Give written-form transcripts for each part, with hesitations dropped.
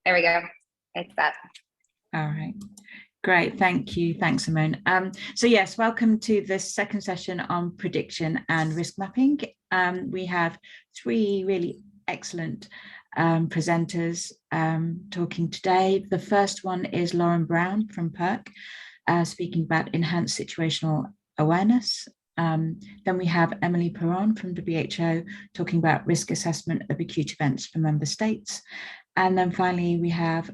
There we go. It's that. All right. Great, thank you. Thanks, Simone. So yes, welcome to this second session on prediction and risk mapping. We have three really excellent presenters talking today. The first one is Lauren Brown from PERC, speaking about enhanced situational awareness. Then we have Emilie Peron from WHO talking about risk assessment of acute events for member states. And then finally, we have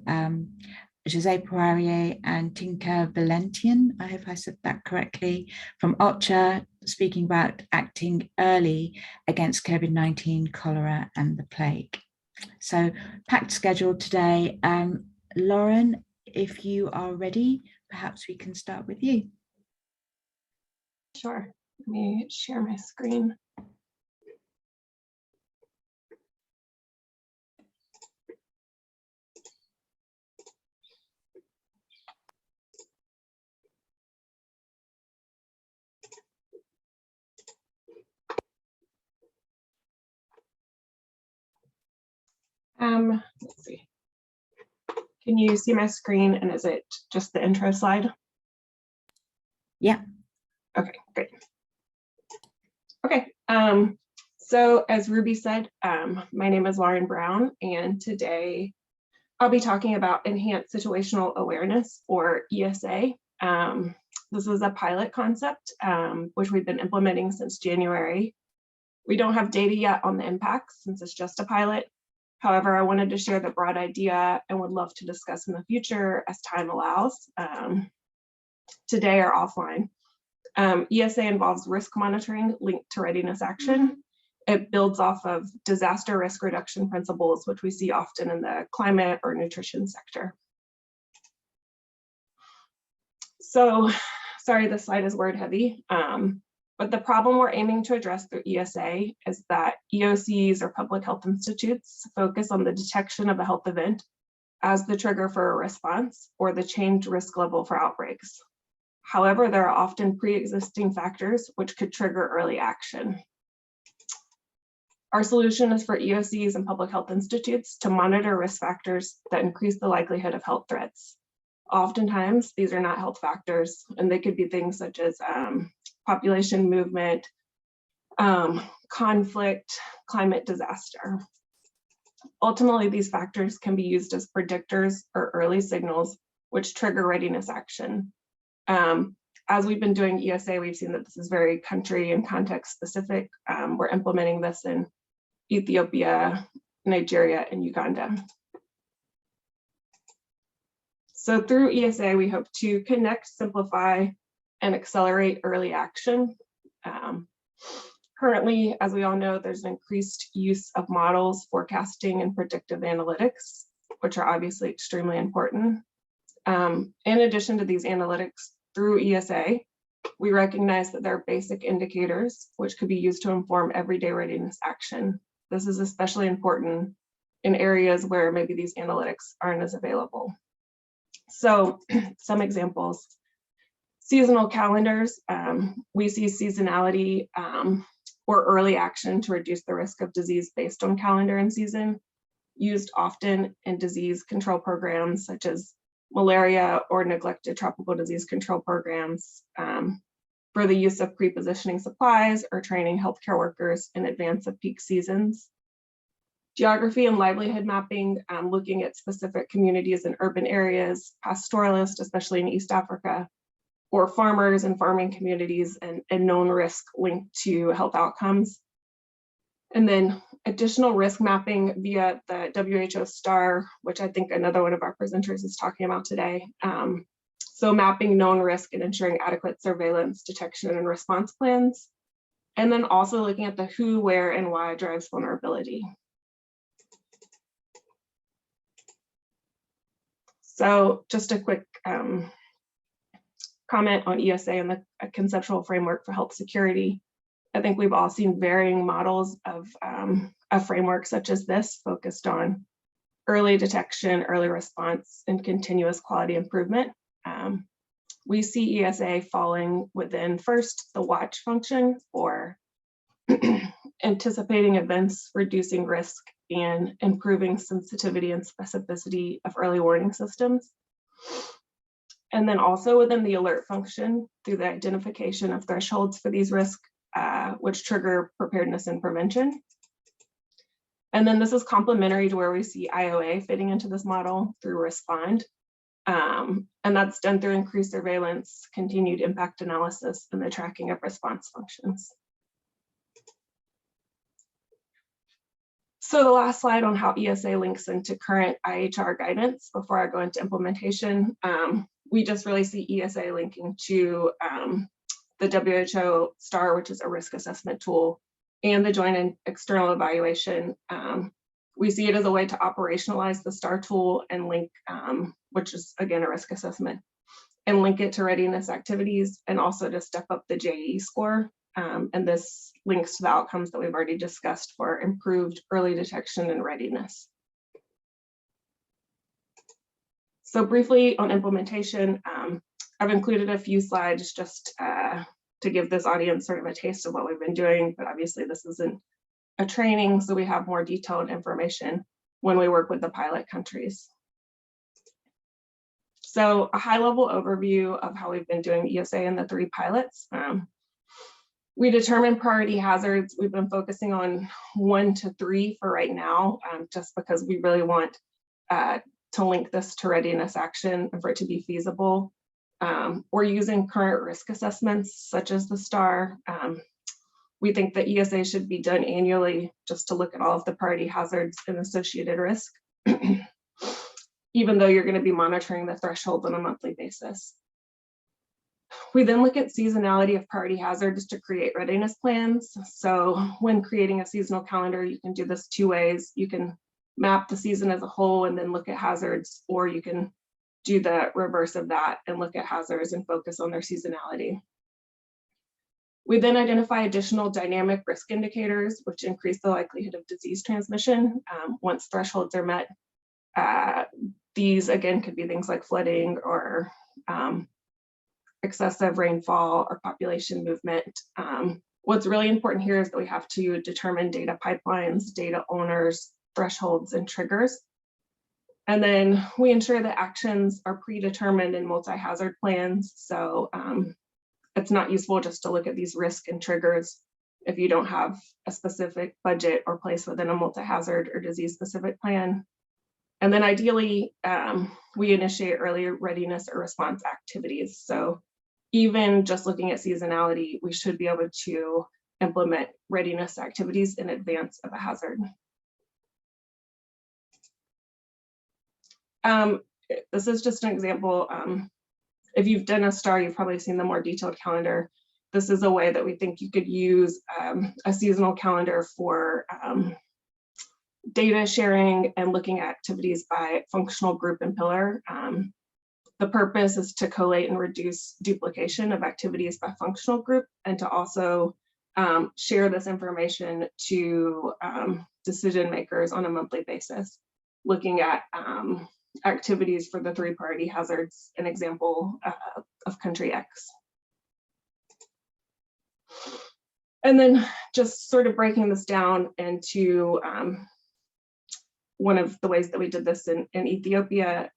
Josée Poirier and Tinka Valentian, I hope I said that correctly, from OCHA, speaking about acting early against COVID-19, cholera and the plague. So packed schedule today. Lauren, if you are ready, perhaps we can start with you. Sure, let me share my screen. Let's see. Can you see my screen, and is it just the intro slide? Yeah. Okay, great. Okay, so as Ruby said, my name is Lauren Brown, and today I'll be talking about enhanced situational awareness, or ESA. This is a pilot concept, which we've been implementing since January. We don't have data yet on the impacts since it's just a pilot. However, I wanted to share the broad idea and would love to discuss in the future as time allows, today or offline. ESA involves risk monitoring linked to readiness action. It builds off of disaster risk reduction principles, which we see often in the climate or nutrition sector. So, sorry, this slide is word heavy. But the problem we're aiming to address through ESA is that EOCs, or public health institutes, focus on the detection of a health event as the trigger for a response or the changed risk level for outbreaks. However, there are often pre-existing factors which could trigger early action. Our solution is for EOCs and public health institutes to monitor risk factors that increase the likelihood of health threats. Oftentimes, these are not health factors, and they could be things such as population movement, conflict, climate disaster. Ultimately, these factors can be used as predictors or early signals which trigger readiness action. As we've been doing ESA, we've seen that this is very country and context specific. We're implementing this in Ethiopia, Nigeria, and Uganda. So through ESA, we hope to connect, simplify, and accelerate early action. Currently, as we all know, there's an increased use of models, forecasting, and predictive analytics, which are obviously extremely important. In addition to these analytics, through ESA, we recognize that there are basic indicators which could be used to inform everyday readiness action. This is especially important in areas where maybe these analytics aren't as available. So some examples. Seasonal calendars, we see seasonality or early action to reduce the risk of disease based on calendar and season, used often in disease control programs such as malaria or neglected tropical disease control programs, for the use of pre-positioning supplies or training healthcare workers in advance of peak seasons. Geography and livelihood mapping, looking at specific communities in urban areas, pastoralists, especially in East Africa, or farmers and farming communities and known risk linked to health outcomes. And then additional risk mapping via the WHO STAR, which I think another one of our presenters is talking about today. So mapping known risk and ensuring adequate surveillance, detection, and response plans. And then also looking at the who, where, and why drives vulnerability. So just a quick comment on ESA and the conceptual framework for health security. I think we've all seen varying models of a framework such as this, focused on early detection, early response, and continuous quality improvement. We see ESA falling within first the watch function, or anticipating events, reducing risk, and improving sensitivity and specificity of early warning systems. And then also within the alert function through the identification of thresholds for these risks, which trigger preparedness and prevention. And then this is complementary to where we see IOA fitting into this model through respond. And that's done through increased surveillance, continued impact analysis, and the tracking of response functions. So the last slide on how ESA links into current IHR guidance before I go into implementation. We just really see ESA linking to the WHO STAR, which is a risk assessment tool, and the joint and external evaluation. We see it as a way to operationalize the STAR tool and link, which is again a risk assessment, and link it to readiness activities, and also to step up the JEE score. And this links to the outcomes that we've already discussed for improved early detection and readiness. So briefly on implementation, I've included a few slides just to give this audience sort of a taste of what we've been doing, but obviously this isn't a training, so we have more detailed information when we work with the pilot countries. So a high-level overview of how we've been doing ESA in the 3 pilots. We determined priority hazards. We've been focusing on 1 to 3 for right now, just because we really want to link this to readiness action and for it to be feasible. We're using current risk assessments such as the STAR. We think that ESA should be done annually just to look at all of the priority hazards and associated risk, even though you're going to be monitoring the thresholds on a monthly basis. We then look at seasonality of priority hazards to create readiness plans. So when creating a seasonal calendar, you can do this 2 ways. You can map the season as a whole and then look at hazards, or you can do the reverse of that and look at hazards and focus on their seasonality. We then identify additional dynamic risk indicators, which increase the likelihood of disease transmission once thresholds are met. These again could be things like flooding or excessive rainfall or population movement. What's really important here is that we have to determine data pipelines, data owners, thresholds, and triggers. And then we ensure that actions are predetermined in multi-hazard plans. So it's not useful just to look at these risks and triggers if you don't have a specific budget or place within a multi-hazard or disease-specific plan. And then ideally, we initiate early readiness or response activities. So even just looking at seasonality, we should be able to implement readiness activities in advance of a hazard. This is just an example. If you've done a STAR, you've probably seen the more detailed calendar. This is a way that we think you could use a seasonal calendar for data sharing and looking at activities by functional group and pillar. The purpose is to collate and reduce duplication of activities by functional group, and to also share this information to decision makers on a monthly basis, looking at activities for the 3 priority hazards, an example of country X. And then just sort of breaking this down into one of the ways that we did this in Ethiopia,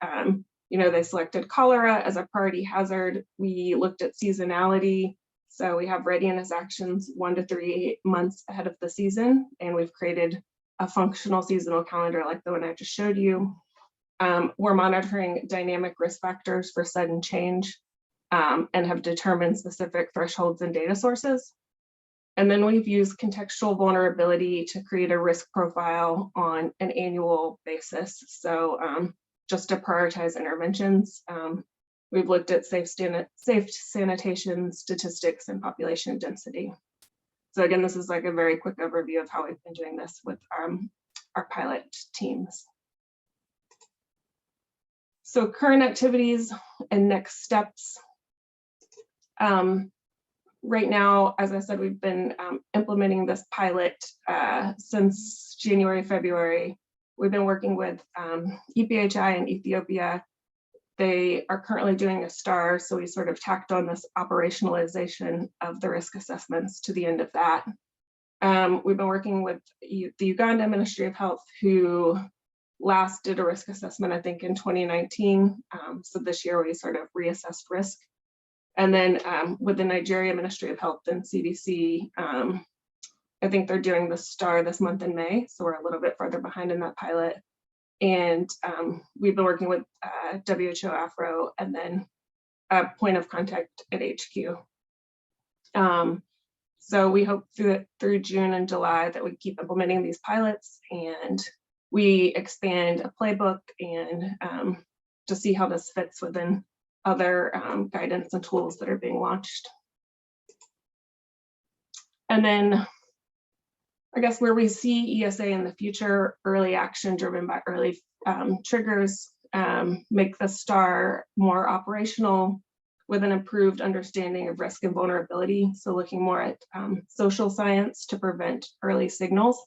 they selected cholera as a priority hazard. We looked at seasonality. So we have readiness actions 1 to 3 months ahead of the season, and we've created a functional seasonal calendar like the one I just showed you. We're monitoring dynamic risk factors for sudden change and have determined specific thresholds and data sources. And then we've used contextual vulnerability to create a risk profile on an annual basis. So just to prioritize interventions, we've looked at safe sanitation statistics and population density. So again, this is like a very quick overview of how we've been doing this with our pilot teams. So current activities and next steps. Right now, as I said, we've been implementing this pilot since January, February. We've been working with EPHI in Ethiopia. They are currently doing a STAR, so we sort of tacked on this operationalization of the risk assessments to the end of that. We've been working with the Uganda Ministry of Health, who last did a risk assessment, I think, in 2019. So this year we sort of reassessed risk. And then with the Nigeria Ministry of Health and CDC, I think they're doing the STAR this month in May. So we're a little bit further behind in that pilot. And we've been working with WHO Afro and then a point of contact at HQ. So we hope through June and July that we keep implementing these pilots and we expand a playbook and to see how this fits within other guidance and tools that are being launched. And then I guess where we see ESA in the future, early action driven by early triggers, make the STAR more operational with an improved understanding of risk and vulnerability. So looking more at social science to prevent early signals.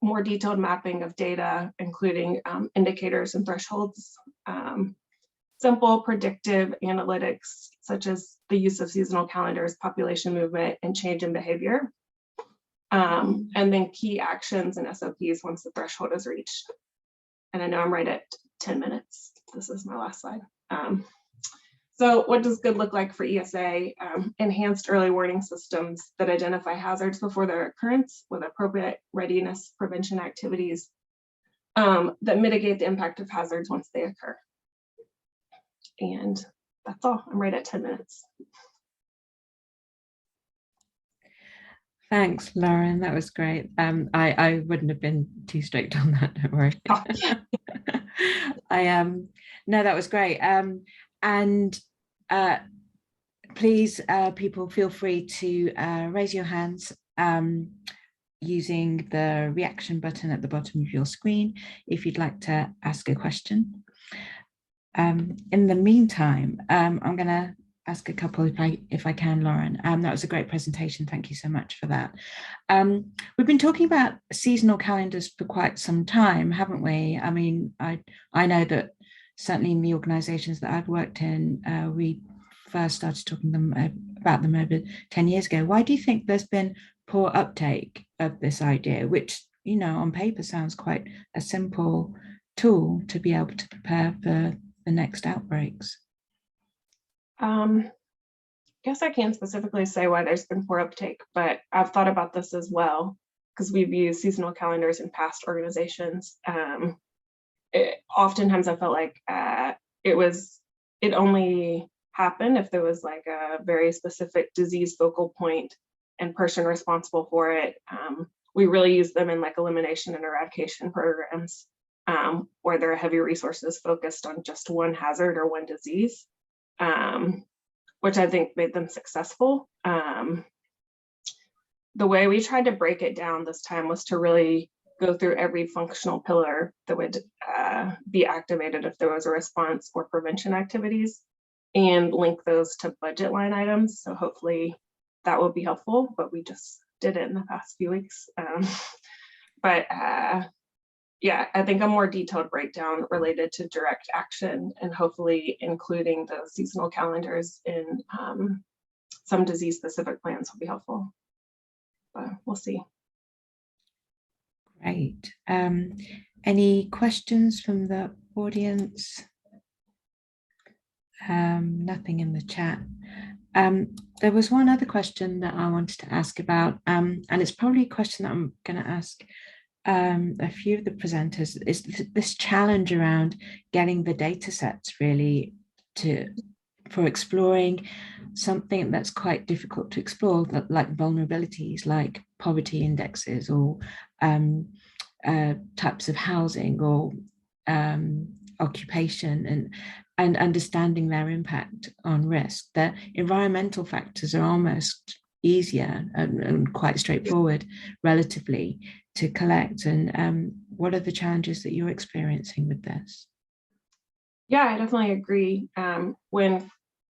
More detailed mapping of data, including indicators and thresholds. Simple predictive analytics, such as the use of seasonal calendars, population movement, and change in behavior. And then key actions and SOPs once the threshold is reached. And I know I'm right at 10 minutes. This is my last slide. So what does good look like for ESA? Enhanced early warning systems that identify hazards before their occurrence with appropriate readiness prevention activities that mitigate the impact of hazards once they occur. And that's all. I'm right at 10 minutes. Thanks, Lauren. That was great. I wouldn't have been too strict on that, don't worry. No, that was great. And please, people, feel free to raise your hands using the reaction button at the bottom of your screen if you'd like to ask a question. In the meantime, I'm going to ask a couple if I can, Lauren. That was a great presentation. Thank you so much for that. We've been talking about seasonal calendars for quite some time, haven't we? I mean, I know that certainly in the organizations that I've worked in, we first started talking about them over 10 years ago. Why do you think there's been poor uptake of this idea, which, you know, on paper sounds quite a simple tool to be able to prepare for the next outbreaks? I guess I can't specifically say why there's been poor uptake, but I've thought about this as well because we've used seasonal calendars in past organizations. Oftentimes I felt like it only happened if there was like a very specific disease focal point and person responsible for it. We really use them in like elimination and eradication programs where there are heavy resources focused on just one hazard or one disease, which I think made them successful. The way we tried to break it down this time was to really go through every functional pillar that would be activated if there was a response or prevention activities and link those to budget line items. So hopefully that will be helpful, but we just did it in the past few weeks. Yeah, I think a more detailed breakdown related to direct action and hopefully including the seasonal calendars in some disease specific plans will be helpful, but we'll see. Great. Any questions from the audience? Nothing in the chat. There was one other question that I wanted to ask about, and it's probably a question that I'm going to ask a few of the presenters, is this challenge around getting the data sets really for exploring something that's quite difficult to explore, like vulnerabilities, like poverty indexes or types of housing or occupation, and understanding their impact on risk. The environmental factors are almost easier and quite straightforward relatively to collect. And what are the challenges that you're experiencing with this? Yeah, I definitely agree. When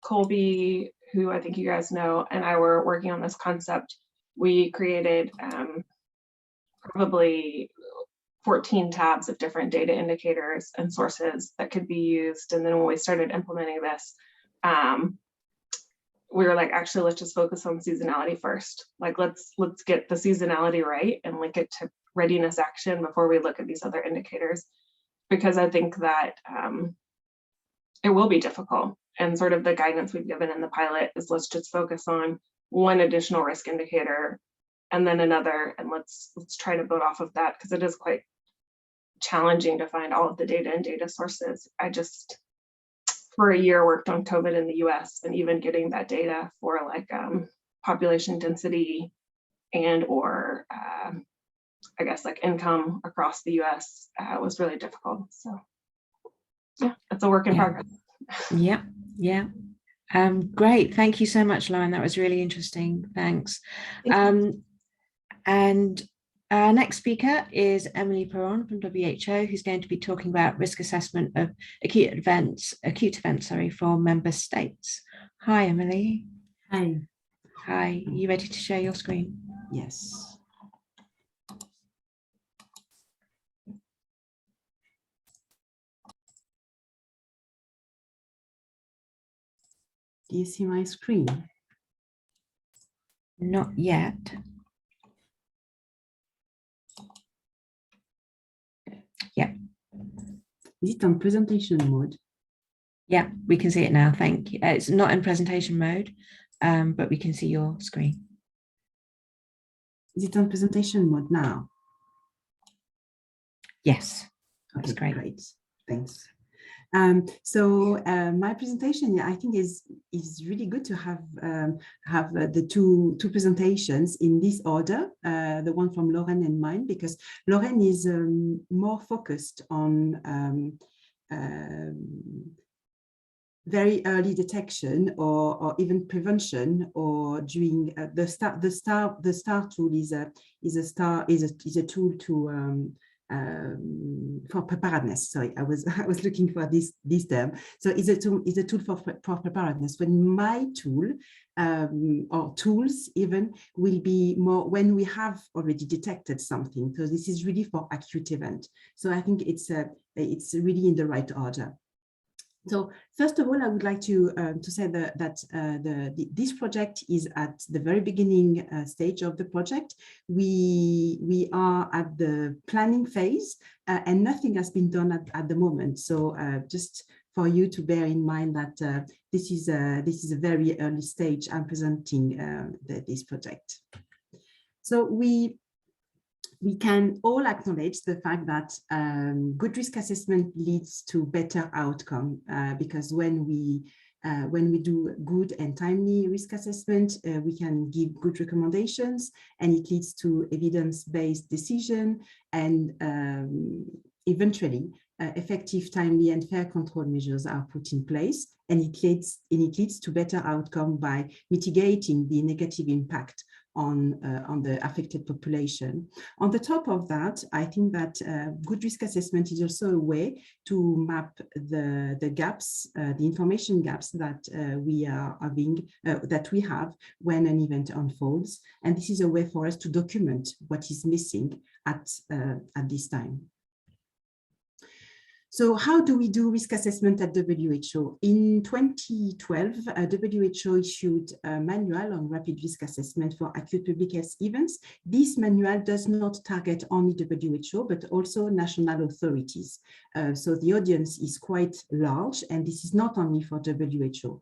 Colby, who I think you guys know, and I were working on this concept, we created probably 14 tabs of different data indicators and sources that could be used. And then when we started implementing this, we were like, actually, let's just focus on seasonality first. Like, let's get the seasonality right and link it to readiness action before we look at these other indicators, because I think that it will be difficult. And sort of the guidance we've given in the pilot is let's just focus on one additional risk indicator and then another, and let's try to build off of that, because it is quite challenging to find all of the data and data sources. I just, for a year, worked on COVID in the US, and even getting that data for like population density and or I guess like income across the US was really difficult. So yeah, it's a work in progress. Yeah. Great. Thank you so much, Lauren. That was really interesting. Thanks. And our next speaker is Emilie Peron from WHO, who's going to be talking about risk assessment of acute events, for member states. Hi, Emilie. Hi. Hi. Are you ready to share your screen? Yes. Do you see my screen? Not yet. Yeah. Is it on presentation mode? Yeah, we can see it now. Thank you. It's not in presentation mode, but we can see your screen. Is it on presentation mode now? Yes. That's Okay, great. Thanks. My presentation, I think, is really good to have the two presentations in this order, the one from Lauren and mine, because Lauren is more focused on very early detection or even prevention, or during the STAR tool is a tool to for preparedness. Sorry, I was looking for this term. So it's a tool for preparedness. When my tool or tools even will be more when we have already detected something. So this is really for acute event. So I think it's really in the right order. So first of all, I would like to say that this project is at the very beginning stage of the project. We are at the planning phase, and nothing has been done at the moment. So just for you to bear in mind that this is a very early stage. I'm presenting this project. So we can all acknowledge the fact that good risk assessment leads to better outcome, because when we do good and timely risk assessment, we can give good recommendations, and it leads to evidence-based decision, and eventually effective, timely, and fair control measures are put in place, and it leads to better outcome by mitigating the negative impact on the affected population. On the top of that, I think that good risk assessment is also a way to map the gaps, the information gaps that we have when an event unfolds, and this is a way for us to document what is missing at this time. So how do we do risk assessment at WHO? In 2012, WHO issued a manual on rapid risk assessment for acute public health events. This manual does not target only WHO, but also national authorities. So the audience is quite large, and this is not only for WHO.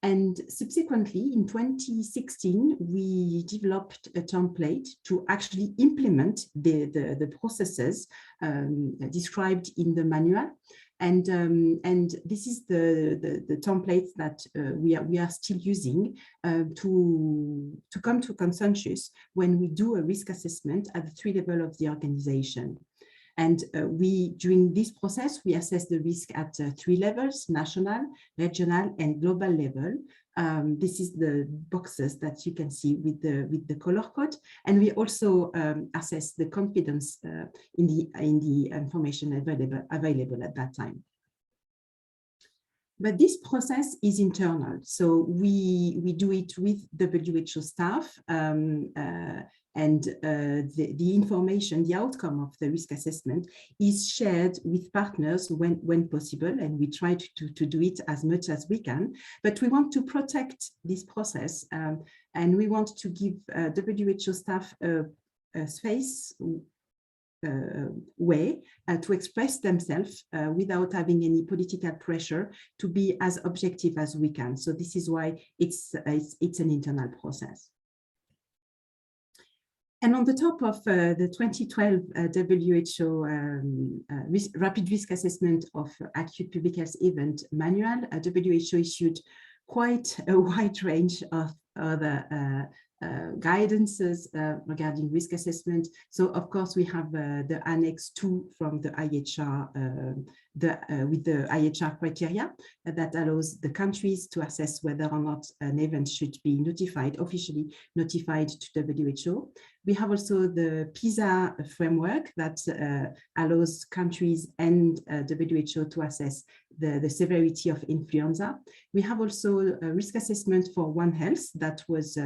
And subsequently, in 2016, we developed a template to actually implement the processes described in the manual. And this is the template that we are still using to come to consensus when we do a risk assessment at the 3 levels of the organization. And during this process, we assess the risk at 3 levels: national, regional, and global level. This is the boxes that you can see with the color code. And we also assess the confidence in the information available at that time. But this process is internal, so we do it with WHO staff. and the information, the outcome of the risk assessment is shared with partners when possible, and we try to do it as much as we can. But we want to protect this process, and we want to give WHO staff a space way to express themselves without having any political pressure, to be as objective as we can. So this is why it's an internal process. And on the top of the 2012 WHO Rapid Risk Assessment of Acute Public Health Event Manual, WHO issued quite a wide range of other guidances regarding risk assessment. So of course we have the Annex 2 from the IHR, with the IHR criteria that allows the countries to assess whether or not an event should be officially notified to WHO. We have also the PISA framework that allows countries and WHO to assess the severity of influenza. We have also a risk assessment for One Health that was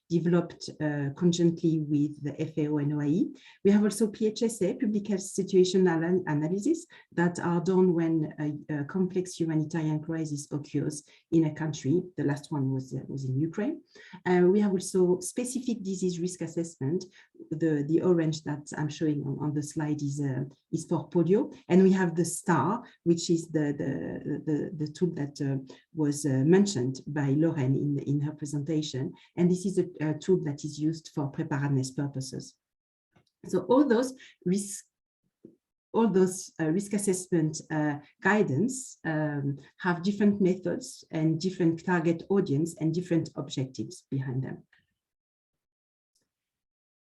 developed conjointly with the FAO and OIE. We have also PHSA, Public Health Situational Analysis, that are done when a complex humanitarian crisis occurs in a country. The last one was in Ukraine. We have also specific disease risk assessment. The orange that I'm showing on the slide is for polio, and we have the STAR, which is the tool that was mentioned by Lauren in her presentation, and this is a tool that is used for preparedness purposes. So all those risk assessment guidance have different methods and different target audience and different objectives behind them.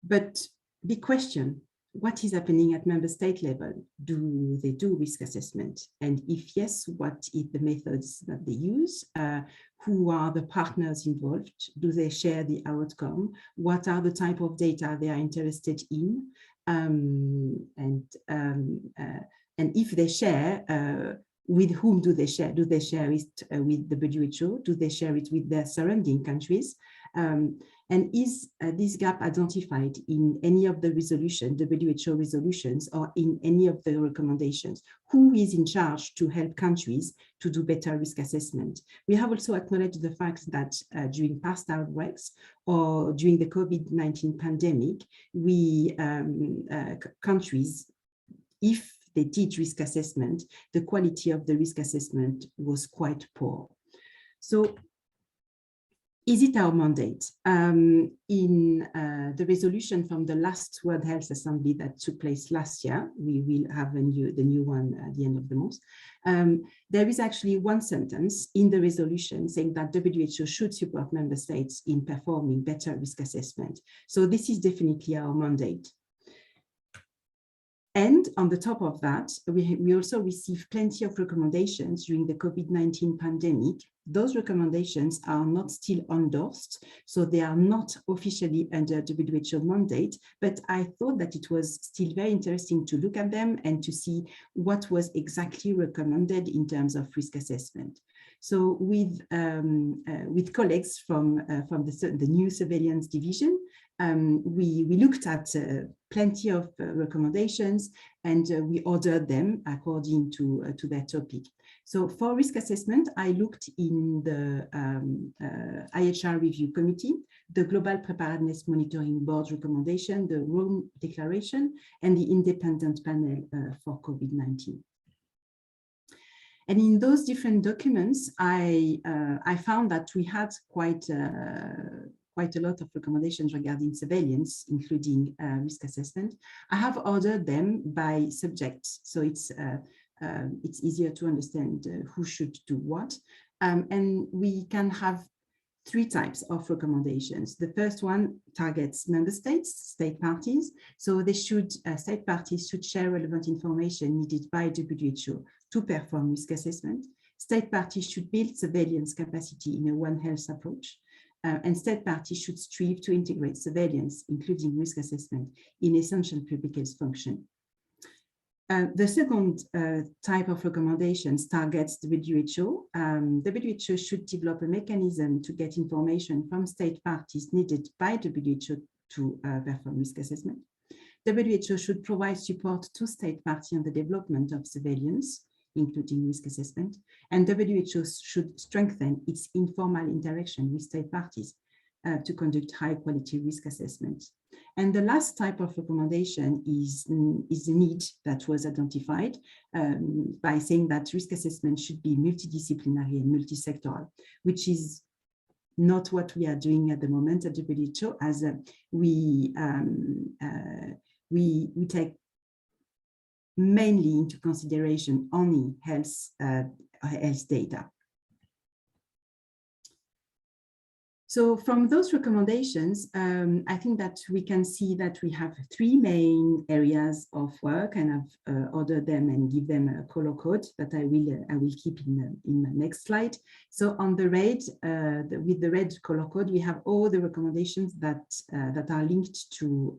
But big question, what is happening at member state level? Do they do risk assessment? And if yes, what is the methods that they use? Who are the partners involved? Do they share the outcome? What are the type of data they are interested in? And if they share, with whom do they share? Do they share it with the WHO? Do they share it with their surrounding countries? And is this gap identified in any of the WHO resolutions, or in any of the recommendations? Who is in charge to help countries to do better risk assessment? We have also acknowledged the fact that during past outbreaks or during the COVID-19 pandemic, countries, if they did risk assessment, the quality of the risk assessment was quite poor. So, is it our mandate? In the resolution from the last World Health Assembly that took place last year, we will have the new one at the end of the month. There is actually one sentence in the resolution saying that WHO should support member states in performing better risk assessment. So this is definitely our mandate. And on the top of that, we also received plenty of recommendations during the COVID-19 pandemic. Those recommendations are not still endorsed, so they are not officially under WHO mandate, but I thought that it was still very interesting to look at them and to see what was exactly recommended in terms of risk assessment. So with colleagues from the new surveillance division, we looked at plenty of recommendations, and we ordered them according to their topic. So for risk assessment, I looked in the IHR Review Committee, the Global Preparedness Monitoring Board recommendation, the Rome Declaration, and the Independent Panel for COVID-19. And in those different documents, I found that we had quite a lot of recommendations regarding surveillance, including risk assessment. I have ordered them by subjects, so it's easier to understand who should do what. And we can have three types of recommendations. The first one targets member states, state parties. So they should, state parties should share relevant information needed by WHO to perform risk assessment. State parties should build surveillance capacity in a One Health approach. And state parties should strive to integrate surveillance, including risk assessment, in essential public health function. The second type of recommendations targets the WHO. WHO should develop a mechanism to get information from state parties needed by WHO to perform risk assessment. WHO should provide support to state parties on the development of surveillance, including risk assessment, and WHO should strengthen its informal interaction with state parties to conduct high-quality risk assessments. And the last type of recommendation is the need that was identified by saying that risk assessment should be multidisciplinary and multisectoral, which is not what we are doing at the moment at WHO, as we take mainly into consideration only health data. So from those recommendations, I think that we can see that we have three main areas of work, and I've ordered them and give them a color code that I will keep in the next slide. So on the red, with the red color code, we have all the recommendations that are linked to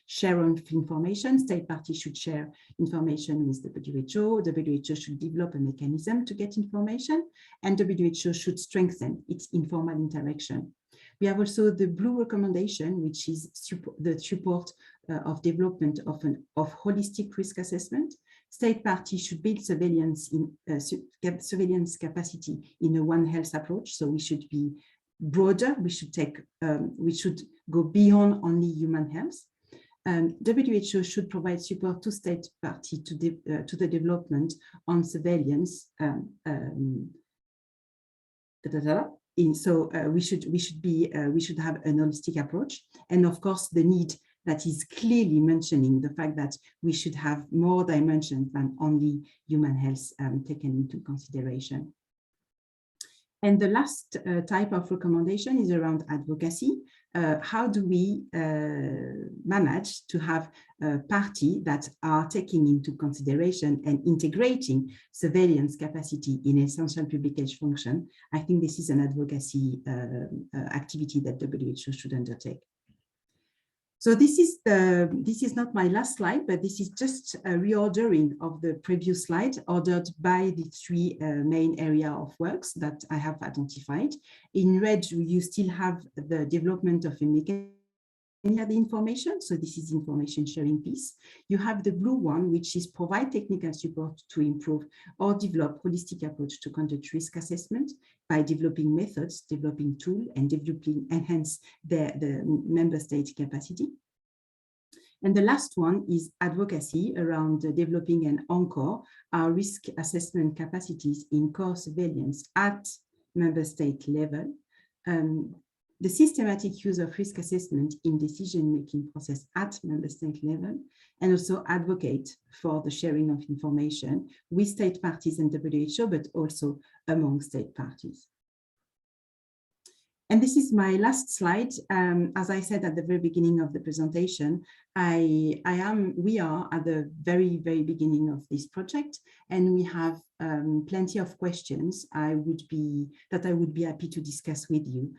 share of information. State parties should share information with the WHO. WHO should develop a mechanism to get information, and WHO should strengthen its informal interaction. We have also the blue recommendation, which is the support of development of holistic risk assessment. State parties should build surveillance capacity in a One Health approach. So we should be broader. We should go beyond only human health. WHO should provide support to state parties to the development on surveillance. So we should have an holistic approach, and of course the need that is clearly mentioning the fact that we should have more dimensions than only human health taken into consideration. And the last type of recommendation is around advocacy. How do we manage to have parties that are taking into consideration and integrating surveillance capacity in essential public health function? I think this is an advocacy activity that WHO should undertake. So this is not my last slide, but this is just a reordering of the previous slide, ordered by the three main area of works that I have identified. In red, you still have the development of a mechanism, the information. So this is information sharing piece. You have the blue one, which is provide technical support to improve or develop holistic approach to conduct risk assessment by developing methods, developing tools, and enhance the member state capacity. And the last one is advocacy around developing and encore our risk assessment capacities in core surveillance at member state level. The systematic use of risk assessment in decision-making process at member state level, and also advocate for the sharing of information with state parties and WHO, but also among state parties. And this is my last slide. As I said at the very beginning of the presentation, we are at the very, very beginning of this project, and we have plenty of questions that I would be happy to discuss with you.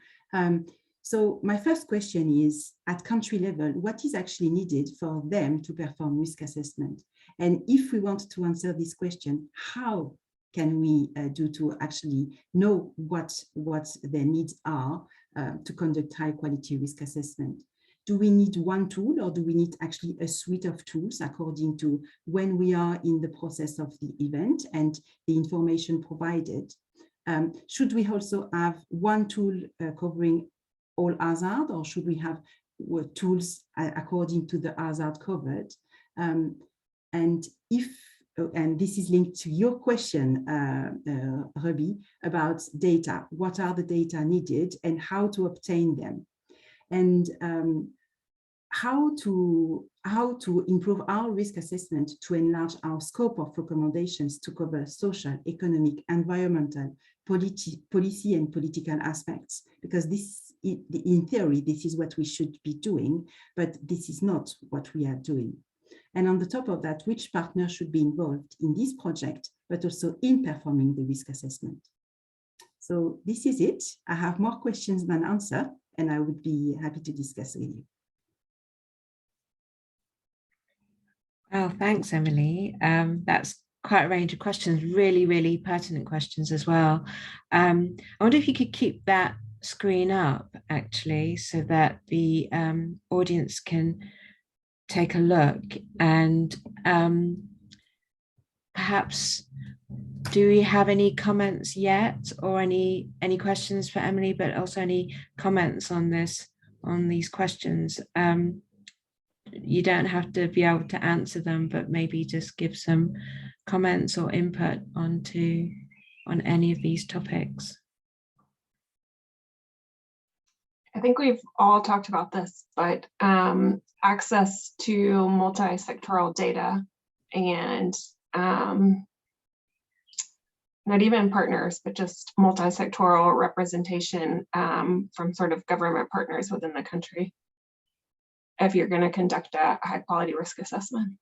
So my first question is, at country level, what is actually needed for them to perform risk assessment? And if we want to answer this question, how can we do to actually know what their needs are to conduct high quality risk assessment? Do we need one tool, or do we need actually a suite of tools according to when we are in the process of the event and the information provided? Should we also have one tool covering all hazard, or should we have tools according to the hazard covered? And this is linked to your question, Ruby, about data. What are the data needed and how to obtain them? And how to improve our risk assessment to enlarge our scope of recommendations to cover social, economic, environmental, policy and political aspects, because this, in theory, this is what we should be doing, but this is not what we are doing. And on the top of that, which partners should be involved in this project, but also in performing the risk assessment? So this is it. I have more questions than answers, and I would be happy to discuss with you. Oh, thanks, Emily. That's quite a range of questions, really, really pertinent questions as well. I wonder if you could keep that screen up actually, so that the audience can take a look, and perhaps, do we have any comments yet, or any questions for Emily, but also any comments on these questions? You don't have to be able to answer them, but maybe just give some comments or input on any of these topics. I think we've all talked about this, but access to multi-sectoral data and not even partners, but just multi-sectoral representation from sort of government partners within the country, if you're going to conduct a high quality risk assessment.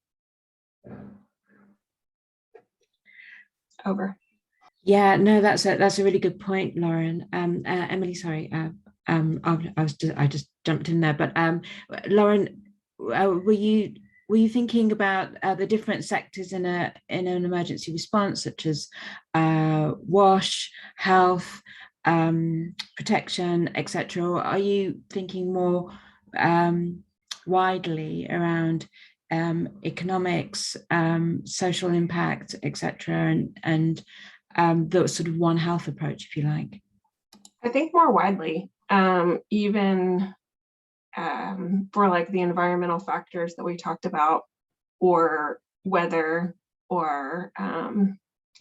Over. Yeah, no, that's a really good point, Lauren. Emily, sorry, I just jumped in there, but Lauren, were you thinking about the different sectors in an emergency response, such as WASH, health, protection, etc., or are you thinking more widely around economics, social impact, etc., and the sort of One Health approach, if you like? I think more widely, even for like the environmental factors that we talked about, or weather, or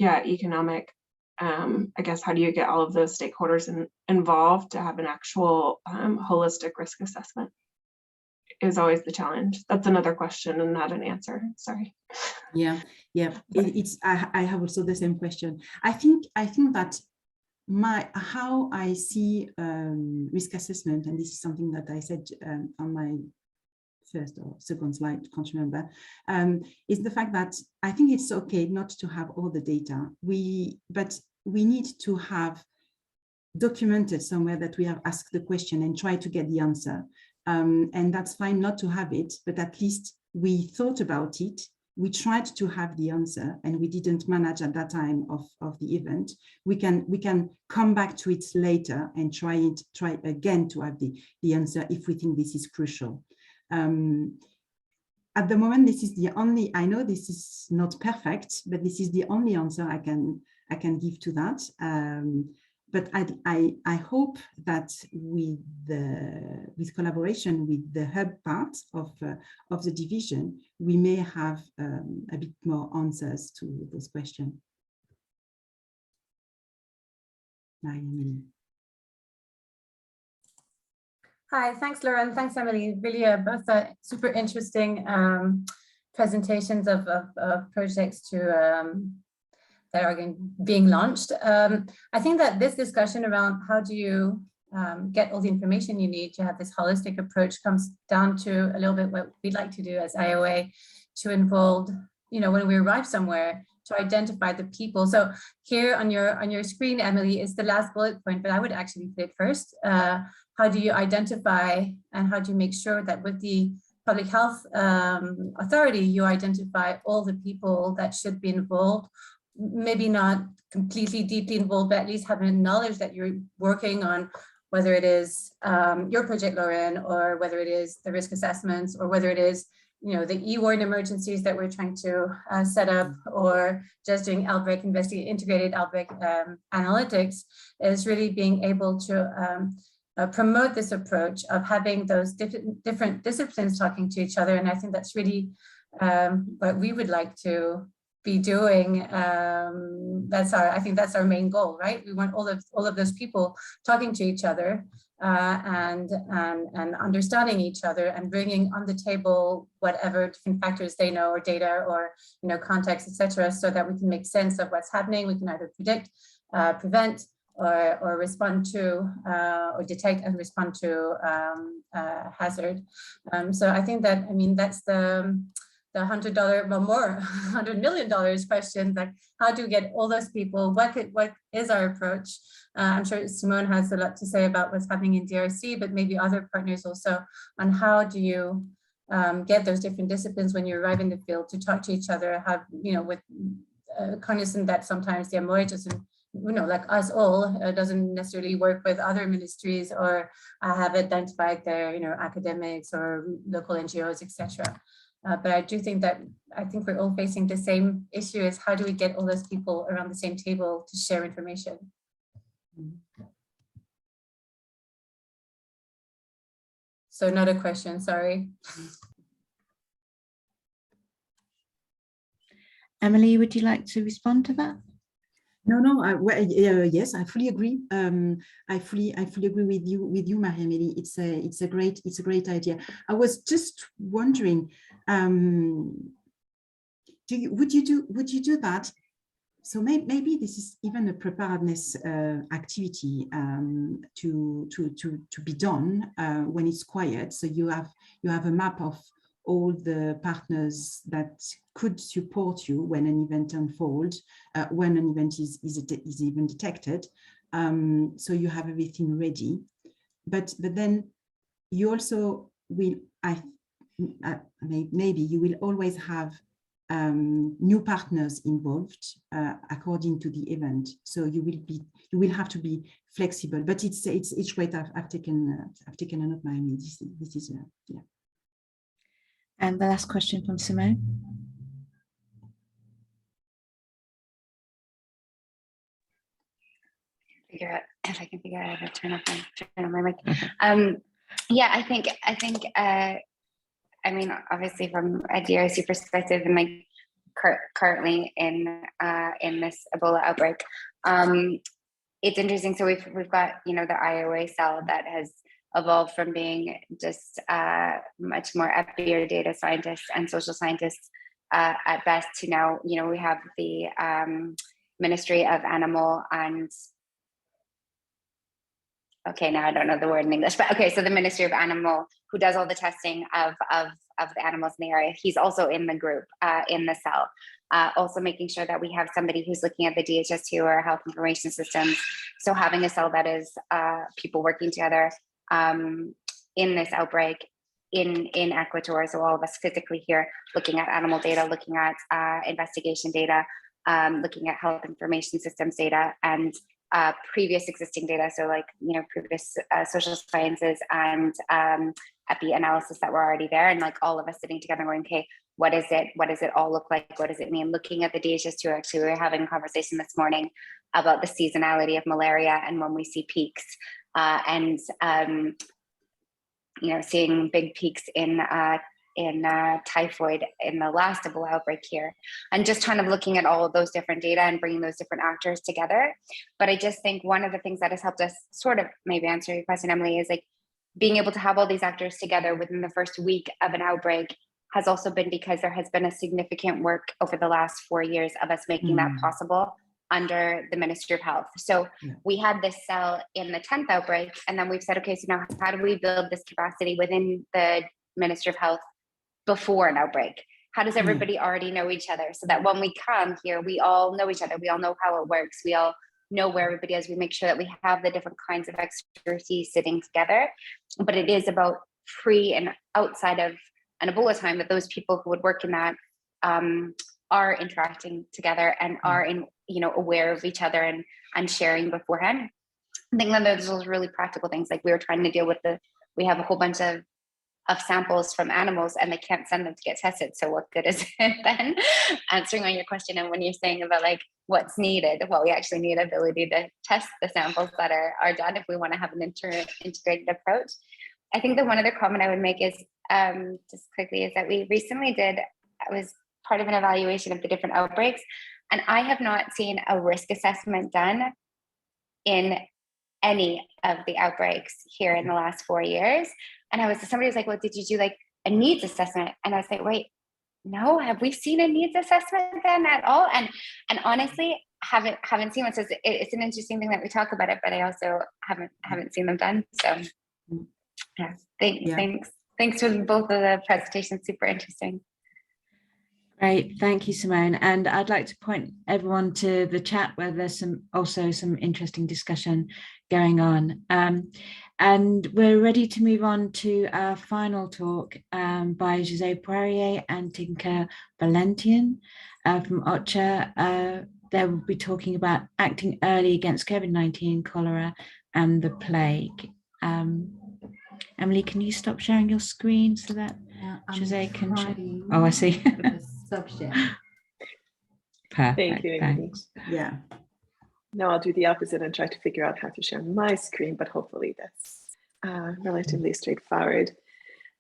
economic. I guess, how do you get all of those stakeholders involved to have an actual holistic risk assessment is always the challenge. That's another question and not an answer. Sorry. Yeah. I have also the same question. I think that how I see risk assessment, and this is something that I said on my first or second slide, can't remember, is the fact that I think it's okay not to have all the data. But we need to have documented somewhere that we have asked the question and try to get the answer. And that's fine not to have it, but at least we thought about it. We tried to have the answer, and we didn't manage at that time of the event. We can come back to it later and try again to have the answer if we think this is crucial. At the moment, this is the only, I know this is not perfect, but this is the only answer I can give to that. But I hope that with collaboration with the hub part of the division, we may have a bit more answers to those questions. Hi, thanks, Lauren. Thanks, Emily. Really, both super interesting presentations of projects that are being launched. I think that this discussion around how do you get all the information you need to have this holistic approach comes down to a little bit what we'd like to do as IOA, to involve, when we arrive somewhere, to identify the people. So here on your screen, Emily, is the last bullet point, but I would actually put it first. How do you identify and how do you make sure that with the public health authority, you identify all the people that should be involved, maybe not completely deeply involved, but at least having knowledge that you're working on, whether it is your project, Lauren, or whether it is the risk assessments, or whether it is the e-ward emergencies that we're trying to set up, or just doing integrated outbreak analytics, is really being able to promote this approach of having those different disciplines talking to each other. And I think that's really what we would like to be doing. I think that's our main goal, right? We want all of those people talking to each other and understanding each other, and bringing on the table whatever different factors they know, or data, or context, etc., so that we can make sense of what's happening. We can either predict, prevent, or respond to, or detect and respond to hazard. So I think that, that's the $100, well, more, $100 million question, like how do we get all those people? What is our approach? I'm sure Simone has a lot to say about what's happening in DRC, but maybe other partners also, on how do you get those different disciplines when you arrive in the field to talk to each other, have, with cognizant that sometimes the MOA doesn't like us all, doesn't necessarily work with other ministries or have identified their, academics or local NGOs, etc. But I do think that we're all facing the same issue: is how do we get all those people around the same table to share information? So another question, sorry. Emily, would you like to respond to that? No, yes, I fully agree. I fully agree with you, Marie-Amélie. It's a great idea. I was just wondering, would you do that? So maybe this is even a preparedness activity to be done when it's quiet. So you have a map of all the partners that could support you when an event unfolds, when an event is even detected. So you have everything ready. But then you also will, maybe you will always have new partners involved according to the event. So you will have to be flexible. But it's great. I've taken a note, Miami. This is yeah. And the last question from Simone. Figure out if I can figure out how to turn on my mic. Yeah, I think I mean, obviously from a DRC perspective, and like currently in this Ebola outbreak, it's interesting. So we've got, the IOA cell that has evolved from being just much more epi or data scientists and social scientists at best to now, we have the Ministry of Animal and now I don't know the word in English, but so the Ministry of Animal, who does all the testing of the animals in the area. He's also in the group, in the cell, also making sure that we have somebody who's looking at the DHS2 or health information systems. So having a cell that is people working together in this outbreak in Ecuador. So all of us physically here, looking at animal data, looking at investigation data, looking at health information systems data, and previous existing data, so like previous social sciences and epi analysis that were already there, and like all of us sitting together going, okay, what does it all look like? What does it mean? Looking at the DHS2, actually, we were having a conversation this morning about the seasonality of malaria and when we see peaks, and seeing big peaks in typhoid in the last Ebola outbreak here, and just kind of looking at all of those different data and bringing those different actors together. But I just think one of the things that has helped us sort of maybe answer your question, Emily, is like being able to have all these actors together within the first week of an outbreak has also been because there has been a significant work over the last 4 years of us making that possible under the Ministry of Health. So we had this cell in the 10th outbreak, and then we've said, okay, so now how do we build this capacity within the Ministry of Health before an outbreak? How does everybody already know each other, so that when we come here, we all know each other, we all know how it works, we all know where everybody is, we make sure that we have the different kinds of expertise sitting together. But it is about pre and outside of an Ebola time that those people who would work in that are interacting together and are aware of each other and sharing beforehand. I think that there's those really practical things, like we were trying to deal with we have a whole bunch of samples from animals and they can't send them to get tested. So what good is it then? Answering on your question, and when you're saying about like what's needed, well, we actually need ability to test the samples that are done if we want to have an integrated approach. I think the one other comment I would make is just quickly is that we recently was part of an evaluation of the different outbreaks, and I have not seen a risk assessment done in any of the outbreaks here in the last 4 years. And somebody was like, well, did you do like a needs assessment? And I was like, wait, no, have we seen a needs assessment then at all? And honestly, haven't seen one. So it's an interesting thing that we talk about it, but I also haven't seen them done. So yeah, thanks for both of the presentations, super interesting. Great, thank you, Simone. And I'd like to point everyone to the chat where there's also some interesting discussion going on. And we're ready to move on to our final talk by Josée Poirier and Tinka Valentian from OCHA. they'll be talking about acting early against COVID-19, cholera, and the plague. Emily, can you stop sharing your screen so that Josée can share? Oh, I see. Subject. Perfect. Thank you, Emily. Thanks. Yeah. Now I'll do the opposite and try to figure out how to share my screen, but hopefully that's relatively straightforward.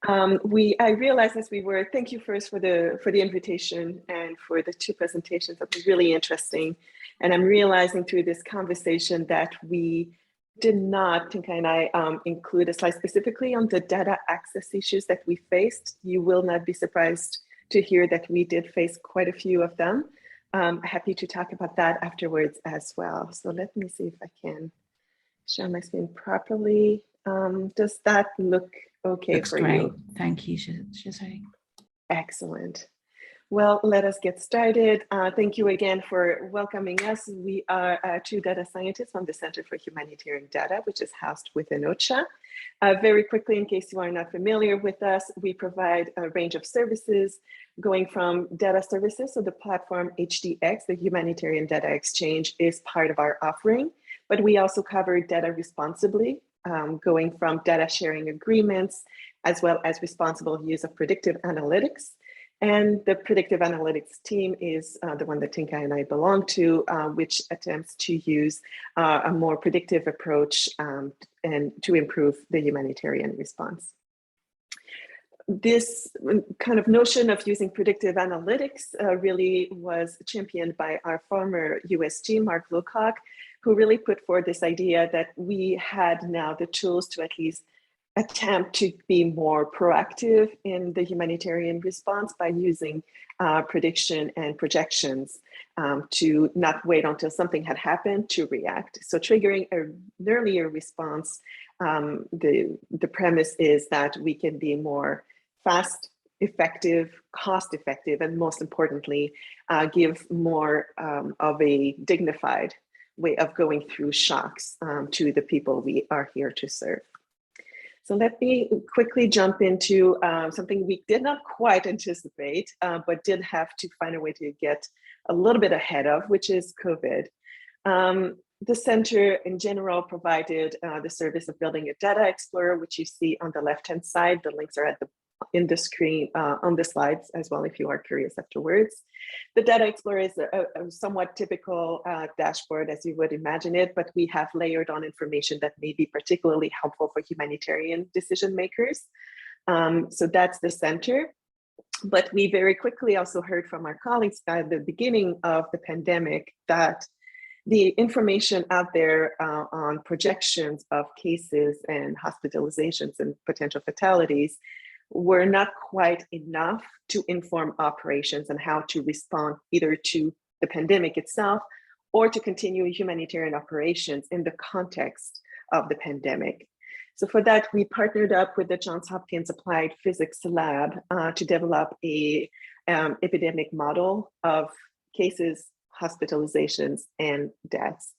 I realized as we were, thank you first for the invitation and for the two presentations that were really interesting. And I'm realizing through this conversation that we did not, Tinka and I, include a slide specifically on the data access issues that we faced. You will not be surprised to hear that we did face quite a few of them. Happy to talk about that afterwards as well. So let me see if I can share my screen properly. Does that look okay Looks for great. you? Thank you, Josée. Excellent. Well, let us get started. Thank you again for welcoming us. We are two data scientists from the Center for Humanitarian Data, which is housed within OCHA. Very quickly, in case you are not familiar with us, we provide a range of services going from data services. So the platform HDX, the Humanitarian Data Exchange, is part of our offering, but we also cover data responsibly, going from data sharing agreements, as well as responsible use of predictive analytics. And the predictive analytics team is the one that Tinka and I belong to, which attempts to use a more predictive approach and to improve the humanitarian response. This kind of notion of using predictive analytics really was championed by our former USG, Mark Lowcock, who really put forward this idea that we had now the tools to at least attempt to be more proactive in the humanitarian response by using prediction and projections to not wait until something had happened to react. So triggering an earlier response, the premise is that we can be more fast, effective, cost-effective, and most importantly, give more of a dignified way of going through shocks to the people we are here to serve. So let me quickly jump into something we did not quite anticipate, but did have to find a way to get a little bit ahead of, which is COVID. The center in general provided the service of building a data explorer, which you see on the left-hand side. The links are in the screen on the slides as well, if you are curious afterwards. The data explorer is a somewhat typical dashboard as you would imagine it, but we have layered on information that may be particularly helpful for humanitarian decision makers. So that's the center. But we very quickly also heard from our colleagues at the beginning of the pandemic that the information out there on projections of cases and hospitalizations and potential fatalities were not quite enough to inform operations and how to respond either to the pandemic itself or to continue humanitarian operations in the context of the pandemic. So for that, we partnered up with the Johns Hopkins Applied Physics Lab to develop a epidemic model of cases, hospitalizations, and deaths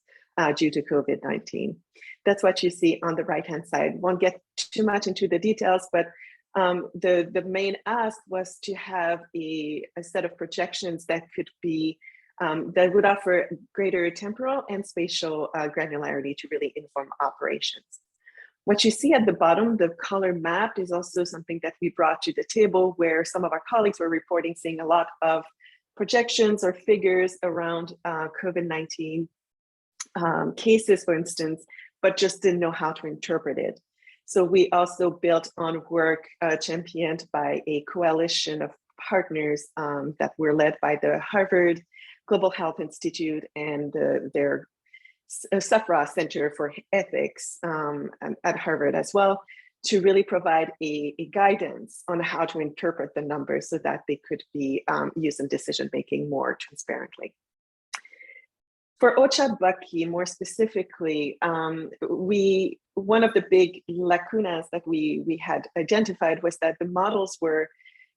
due to COVID-19. That's what you see on the right-hand side. Won't get too much into the details, but the main ask was to have a set of projections that could be, that would offer greater temporal and spatial granularity to really inform operations. What you see at the bottom, the color mapped, is also something that we brought to the table where some of our colleagues were reporting seeing a lot of projections or figures around COVID-19 cases, for instance, but just didn't know how to interpret it. So we also built on work championed by a coalition of partners that were led by the Harvard Global Health Institute and their SFRA Center for Ethics at Harvard as well, to really provide a guidance on how to interpret the numbers so that they could be used in decision-making more transparently. For OCHA Bucky, more specifically, one of the big lacunas that we had identified was that the models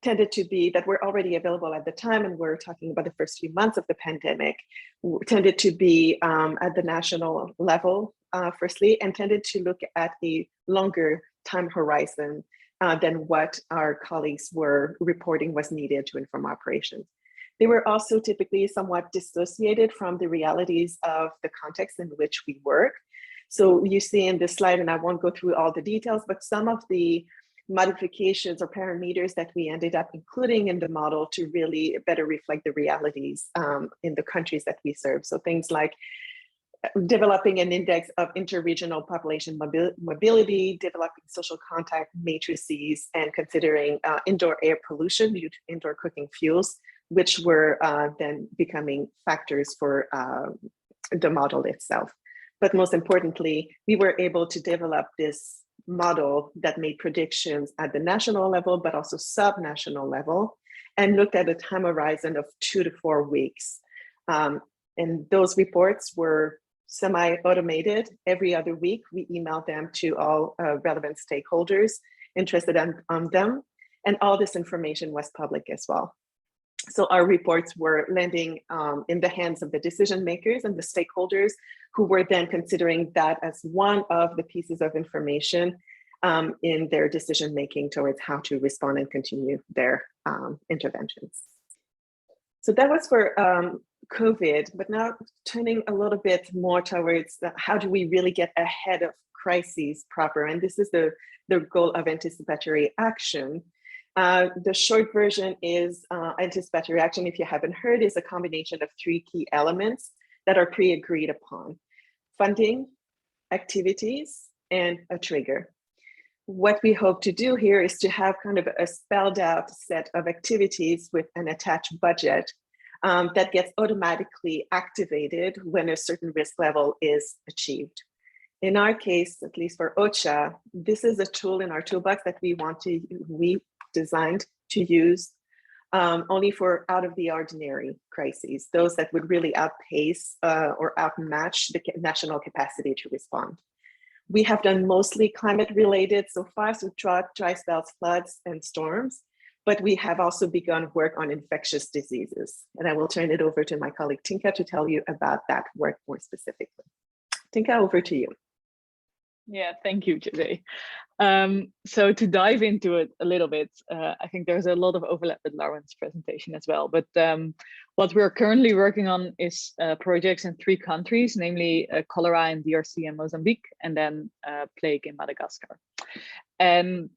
tended to be that were already available at the time, and we're talking about the first few months of the pandemic, tended to be at the national level, firstly, and tended to look at a longer time horizon than what our colleagues were reporting was needed to inform operations. They were also typically somewhat dissociated from the realities of the context in which we work. So you see in this slide, and I won't go through all the details, but some of the modifications or parameters that we ended up including in the model to really better reflect the realities in the countries that we serve. So things like developing an index of interregional population mobility, developing social contact matrices, and considering indoor air pollution due to indoor cooking fuels, which were then becoming factors for the model itself. But most importantly, we were able to develop this model that made predictions at the national level, but also sub-national level, and looked at a time horizon of 2 to 4 weeks. And those reports were semi-automated. Every other week, we emailed them to all relevant stakeholders interested on them, and all this information was public as well. So our reports were landing in the hands of the decision makers and the stakeholders who were then considering that as one of the pieces of information in their decision making towards how to respond and continue their interventions. So that was for COVID, but now turning a little bit more towards how do we really get ahead of crises proper? And this is the goal of anticipatory action. The short version is anticipatory action, if you haven't heard, is a combination of 3 key elements that are pre-agreed upon: funding, activities, and a trigger. What we hope to do here is to have kind of a spelled out set of activities with an attached budget that gets automatically activated when a certain risk level is achieved. In our case, at least for OCHA, this is a tool in our toolbox that we designed to use only for out of the ordinary crises, those that would really outpace or outmatch the national capacity to respond. We have done mostly climate related so far, so dry spells, floods, and storms, but we have also begun work on infectious diseases. And I will turn it over to my colleague Tinka to tell you about that work more specifically. Tinka, over to you. Yeah, thank you, Josée. So to dive into it a little bit, I think there's a lot of overlap with Lauren's presentation as well. But what we're currently working on is projects in 3 countries, namely cholera in DRC and Mozambique, and then plague in Madagascar. And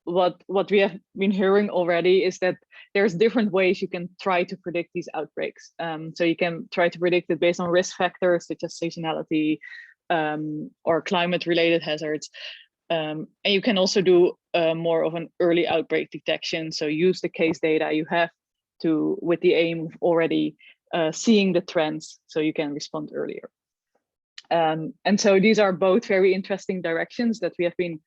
what we have been hearing already is that there's different ways you can try to predict these outbreaks. So you can try to predict it based on risk factors such as seasonality, or climate-related hazards. And you can also do more of an early outbreak detection. So use the case data you have with the aim of already seeing the trends so you can respond earlier. And so these are both very interesting directions that we have been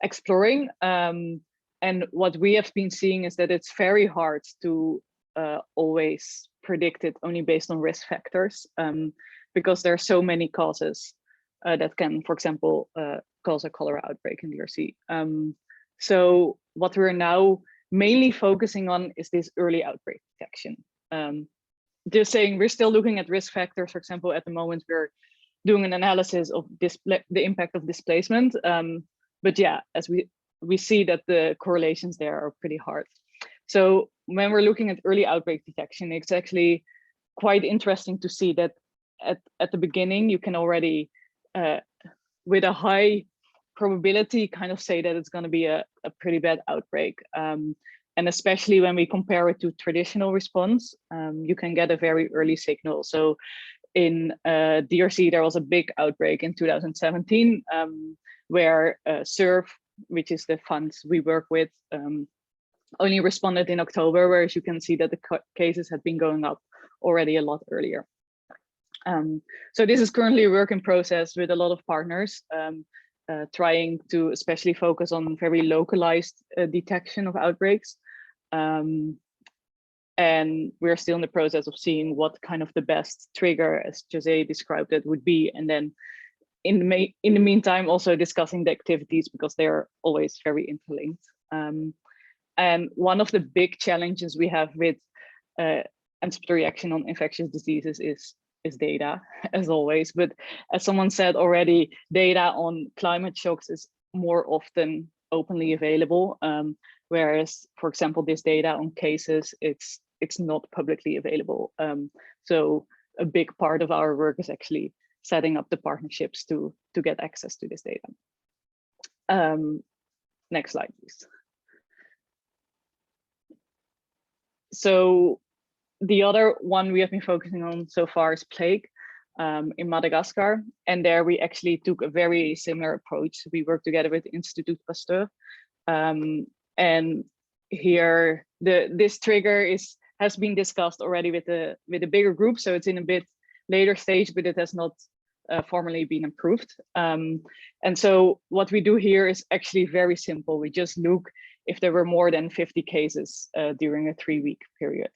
exploring. And what we have been seeing is that it's very hard to always predict it only based on risk factors because there are so many causes that can, for example, cause a cholera outbreak in DRC. So what we're now mainly focusing on is this early outbreak detection. Just saying we're still looking at risk factors. For example, at the moment, we're doing an analysis of the impact of displacement. But yeah, as we see that the correlations there are pretty hard. So when we're looking at early outbreak detection, it's actually quite interesting to see that at the beginning, you can already with a high probability kind of say that it's going to be a pretty bad outbreak. And especially when we compare it to traditional response, you can get a very early signal. So in DRC, there was a big outbreak in 2017 where SURF, which is the funds we work with, only responded in October, whereas you can see that the cases had been going up already a lot earlier. So this is currently a work in process with a lot of partners, trying to especially focus on very localized detection of outbreaks. And we're still in the process of seeing what kind of the best trigger, as Josée described it, would be. And then in the meantime, also discussing the activities because they're always very interlinked. And one of the big challenges we have with anticipatory action on infectious diseases is data, as always. But as someone said already, data on climate shocks is more often openly available. Whereas, for example, this data on cases, it's it's not publicly available. So a big part of our work is actually setting up the partnerships to get access to this data. Next slide, please. So the other one we have been focusing on so far is plague in Madagascar. And there we actually took a very similar approach. We worked together with Institut Pasteur. And here this trigger has been discussed already with a bigger group. So it's in a bit later stage, but it has not formally been approved. And so what we do here is actually very simple. We just look if there were more than 50 cases during a 3-week period.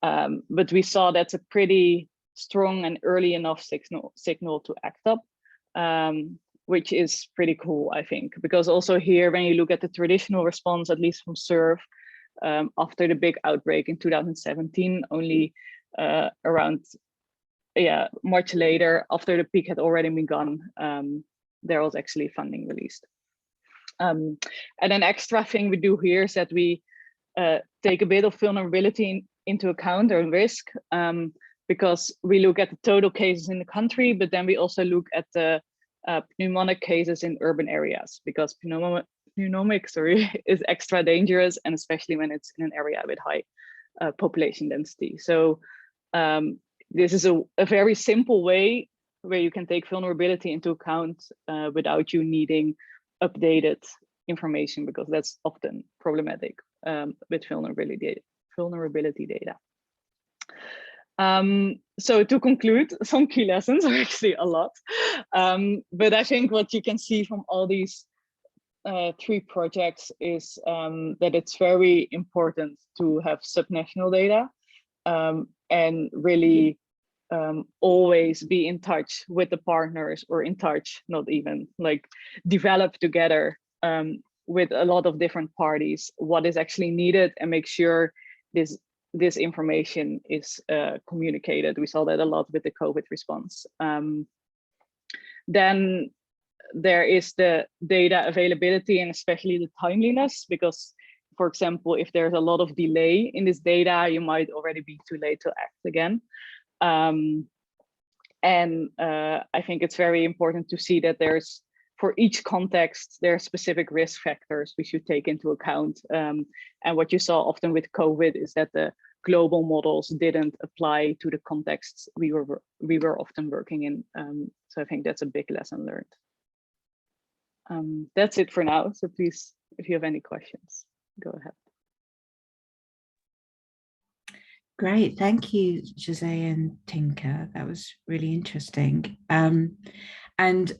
But we saw that's a pretty strong and early enough signal to act up, which is pretty cool, I think, because also here, when you look at the traditional response, at least from SURF, after the big outbreak in 2017, only around much later, after the peak had already begun, there was actually funding released. And an extra thing we do here is that we take a bit of vulnerability into account or risk, because we look at the total cases in the country, but then we also look at the pneumonic cases in urban areas, because pneumonic is extra dangerous, and especially when it's in an area with high population density. So this is a very simple way where you can take vulnerability into account without you needing updated information, because that's often problematic with vulnerability data. So to conclude, some key lessons are actually a lot, but I think what you can see from all these 3 projects is that it's very important to have subnational data and really always be in touch with the partners, or in touch, not even, like develop together with a lot of different parties what is actually needed, and make sure this information is communicated. We saw that a lot with the COVID response. Then there is the data availability, and especially the timeliness, because, for example, if there's a lot of delay in this data, you might already be too late to act again. And I think it's very important to see that there's, for each context, there are specific risk factors we should take into account. And what you saw often with COVID is that the global models didn't apply to the contexts we were often working in. So I think that's a big lesson learned. That's it for now. So please, if you have any questions, go ahead. Great, thank you, Josée and Tinka. That was really interesting. And in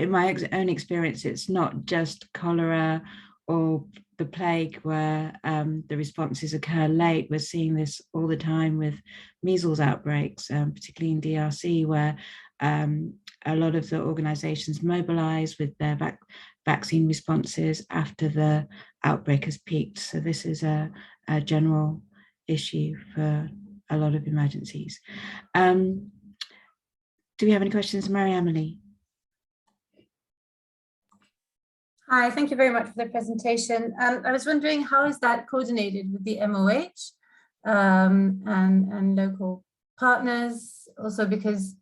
my own experience, it's not just cholera or the plague where the responses occur late. We're seeing this all the time with measles outbreaks, particularly in DRC, where a lot of the organizations mobilize with their vaccine responses after the outbreak has peaked. So this is a general issue for a lot of emergencies. Do we have any questions, Marie-Amélie? Hi, thank you very much for the presentation. I was wondering, how is that coordinated with the MOH and local partners? Also, because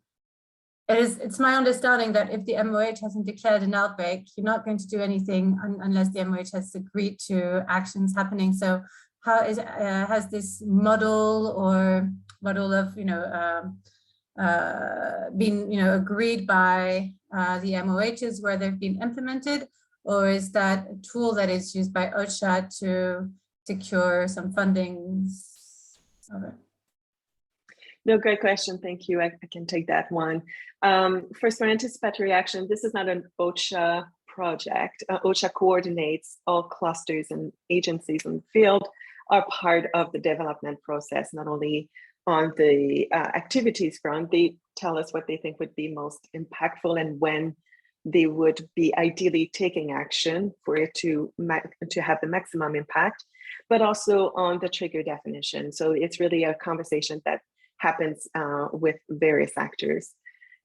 it's my understanding that if the MOH hasn't declared an outbreak, you're not going to do anything unless the MOH has agreed to actions happening. So how has this model of been agreed by the MOHs where they've been implemented, or is that a tool that is used by OCHA to secure some funding? No, great question. Thank you. I can take that one. First, for anticipatory action, this is not an OCHA project. OCHA coordinates all clusters and agencies in the field are part of the development process, not only on the activities front. They tell us what they think would be most impactful and when they would be ideally taking action for it to have the maximum impact, but also on the trigger definition. So it's really a conversation that happens with various actors.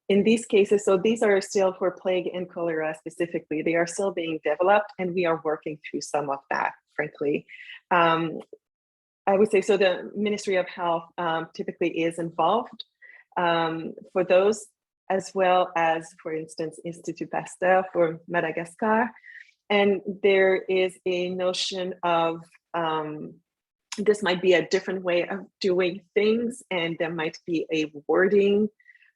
In these cases, so these are still for plague and cholera specifically, they are still being developed, and we are working through some of that, frankly. I would say, so the Ministry of Health typically is involved for those, as well as, for instance, Institut Pasteur for Madagascar. And there is a notion of this might be a different way of doing things, and there might be a wording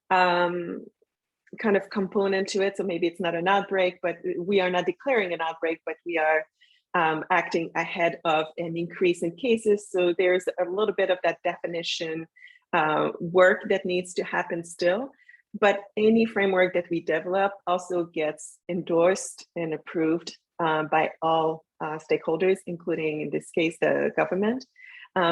kind of component to it. So maybe it's not an outbreak, but we are not declaring an outbreak, but we are acting ahead of an increase in cases. So there's a little bit of that definition work that needs to happen still. But any framework that we develop also gets endorsed and approved by all stakeholders, including in this case, the government.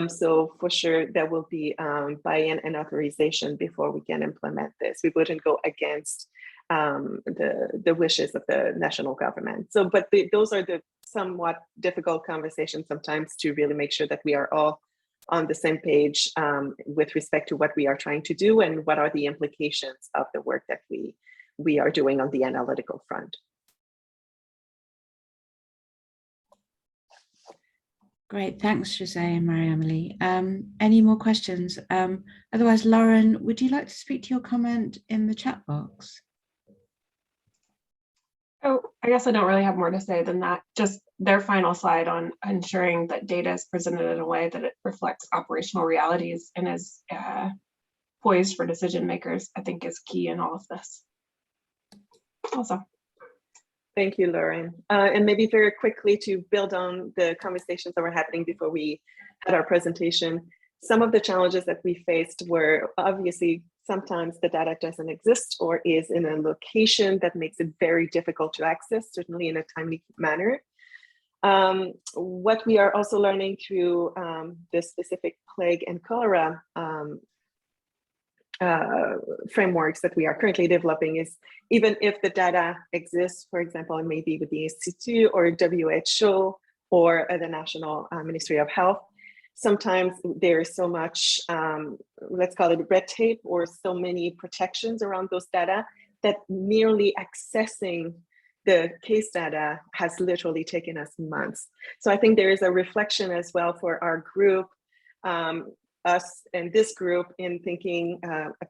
So for sure, there will be buy-in and authorization before we can implement this. We wouldn't go against the wishes of the national government. So, but those are the somewhat difficult conversations sometimes to really make sure that we are all on the same page with respect to what we are trying to do and what are the implications of the work that we are doing on the analytical front. Great, thanks, Josée and Marie-Emilie. Any more questions? Otherwise, Lauren, would you like to speak to your comment in the chat box? Oh, I guess I don't really have more to say than that. Just their final slide on ensuring that data is presented in a way that it reflects operational realities and is poised for decision makers, I think is key in all of this. Also. Thank you, Lauren. And maybe very quickly to build on the conversations that were happening before we had our presentation, some of the challenges that we faced were obviously sometimes the data doesn't exist or is in a location that makes it very difficult to access, certainly in a timely manner. What we are also learning through the specific plague and cholera frameworks that we are currently developing is even if the data exists, for example, it may be with the Institute or WHO or the National Ministry of Health, sometimes there is so much, let's call it red tape or so many protections around those data that merely accessing the case data has literally taken us months. So I think there is a reflection as well for our group, us and this group in thinking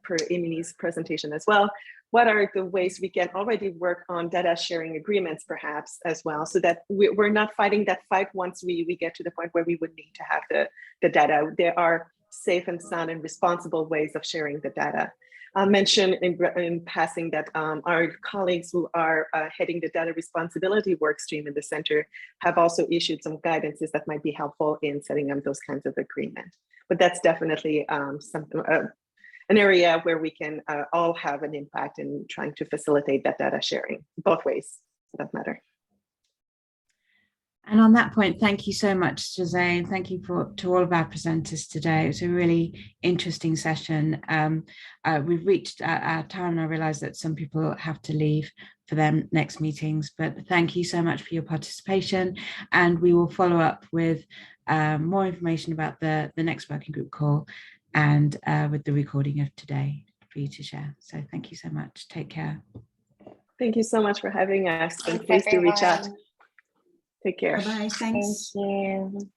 per Emilie's presentation as well, what are the ways we can already work on data sharing agreements perhaps as well, so that we're not fighting that fight once we get to the point where we would need to have the data. There are safe and sound and responsible ways of sharing the data. I'll mention in passing that our colleagues who are heading the data responsibility workstream in the center have also issued some guidances that might be helpful in setting up those kinds of agreements. But that's definitely an area where we can all have an impact in trying to facilitate that data sharing, both ways for that matter. And on that point, thank you so much, Josée, and thank you to all of our presenters today. It was a really interesting session. We've reached our time, and I realize that some people have to leave for their next meetings, but thank you so much for your participation, and we will follow up with more information about the next working group call and with the recording of today for you to share. So thank you so much. Take care. Thank you so much for having us, and please do reach out. Take care. Bye-bye. Thanks. Thank you.